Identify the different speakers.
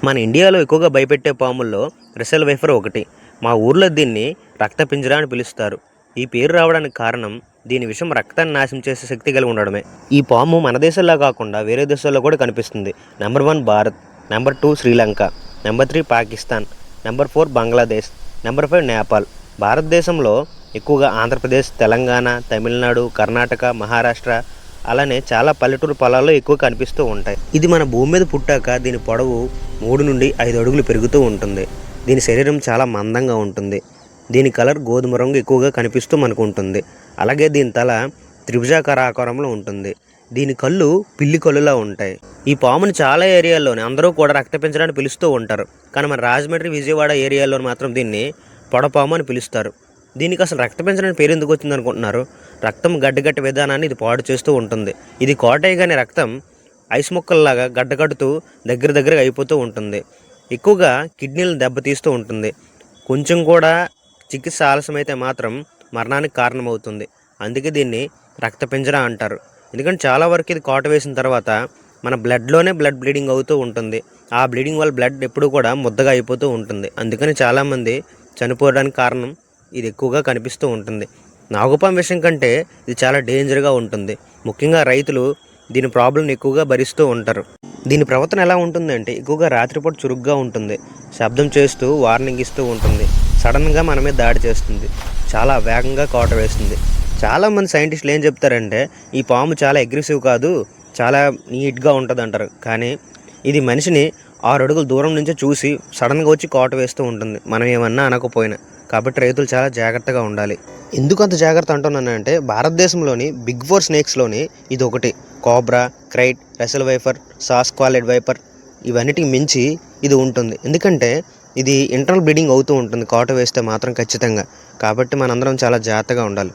Speaker 1: మన ఇండియాలో ఎక్కువగా భయపెట్టే పాముల్లో రెసెల్ వైఫర్ ఒకటి. మా ఊర్లో దీన్ని రక్తపింజర అని పిలుస్తారు. ఈ పేరు రావడానికి కారణం దీని విషం రక్తాన్ని నాశనం చేసే శక్తి కలిగి ఉండడమే. ఈ పాము మన దేశంలో కాకుండా వేరే దేశాల్లో కూడా కనిపిస్తుంది. Number 1 Bharat, number 2 Sri Lanka, number 3 Pakistan, number 4 Bangladesh, number 5 Nepal. భారతదేశంలో ఎక్కువగా ఆంధ్రప్రదేశ్, తెలంగాణ, తమిళనాడు, కర్ణాటక, మహారాష్ట్ర, అలానే చాలా పల్లెటూరు పొలాల్లో ఎక్కువ కనిపిస్తూ ఉంటాయి. ఇది మన భూమి మీద పుట్టాక దీని పొడవు 3 నుండి 5 అడుగులు పెరుగుతూ ఉంటుంది. దీని శరీరం చాలా మందంగా ఉంటుంది. దీని కలర్ గోధుమ రంగు ఎక్కువగా కనిపిస్తూ మనకు ఉంటుంది. అలాగే దీని తల త్రిభుజాకార ఆకారంలో ఉంటుంది. దీని కళ్ళు పిల్లి కళ్ళులా ఉంటాయి. ఈ పాముని చాలా ఏరియాల్లోనే అందరూ కూడా రక్తపింజరాన్ని పిలుస్తూ ఉంటారు. కానీ మన రాజమండ్రి, విజయవాడ ఏరియాలో మాత్రం దీన్ని పొడపాము అని పిలుస్తారు. దీనికి అసలు రక్తపింజరాని పేరు ఎందుకు వచ్చింది అనుకుంటున్నారు? రక్తం గడ్డగట్టే విధానాన్ని ఇది పాడు చేస్తూ ఉంటుంది. ఇది కోటయ్యగానే రక్తం ఐస్ ముక్కల్లాగా గడ్డగడుతూ దగ్గరగా అయిపోతూ ఉంటుంది. ఎక్కువగా కిడ్నీలను దెబ్బతీస్తూ ఉంటుంది. కొంచెం కూడా చికిత్స ఆలస్యమైతే మాత్రం మరణానికి కారణమవుతుంది. అందుకే దీన్ని రక్తపింజర అంటారు. ఎందుకంటే చాలా వరకు ఇది కాటు వేసిన తర్వాత మన బ్లడ్లోనే బ్లడ్ బ్లీడింగ్ అవుతూ ఉంటుంది. ఆ బ్లీడింగ్ వల్ల బ్లడ్ ఎప్పుడు కూడా ముద్దగా అయిపోతూ ఉంటుంది. అందుకని చాలామంది చనిపోవడానికి కారణం ఇది ఎక్కువగా కనిపిస్తూ ఉంటుంది. నాగుపాము విషయం కంటే ఇది చాలా డేంజర్గా ఉంటుంది. ముఖ్యంగా రైతులు దీని ప్రాబ్లంని ఎక్కువగా భరిస్తూ ఉంటారు. దీని ప్రవర్తన ఎలా ఉంటుందంటే ఎక్కువగా రాత్రిపూట చురుగ్గా ఉంటుంది. శబ్దం చేస్తూ వార్నింగ్ ఇస్తూ ఉంటుంది. సడన్గా మన మీద దాడి చేస్తుంది. చాలా వేగంగా కాటు వేస్తుంది. చాలామంది సైంటిస్టులు ఏం చెప్తారంటే ఈ పాము చాలా అగ్రెసివ్ కాదు, చాలా నీట్గా ఉంటుంది అంటారు. కానీ ఇది మనిషిని 6 అడుగుల దూరం నుంచే చూసి సడన్గా వచ్చి కాటు వేస్తూ ఉంటుంది, మనం ఏమన్నా అనకపోయినా. కాబట్టి రైతులు చాలా జాగ్రత్తగా ఉండాలి. ఎందుకు అంత జాగ్రత్త అంటున్నానంటే భారతదేశంలోని బిగ్ 4 స్నేక్స్లోని ఇది ఒకటి. కోబ్రా, క్రైట్, రెసెల్ వైఫర్, సాస్క్వాలిడ్ వైపర్ ఇవన్నిటికి మించి ఇది ఉంటుంది. ఎందుకంటే ఇది ఇంటర్నల్ బ్లీడింగ్ అవుతూ ఉంటుంది కాటు వేస్తే మాత్రం ఖచ్చితంగా. కాబట్టి మనందరం చాలా జాగ్రత్తగా ఉండాలి.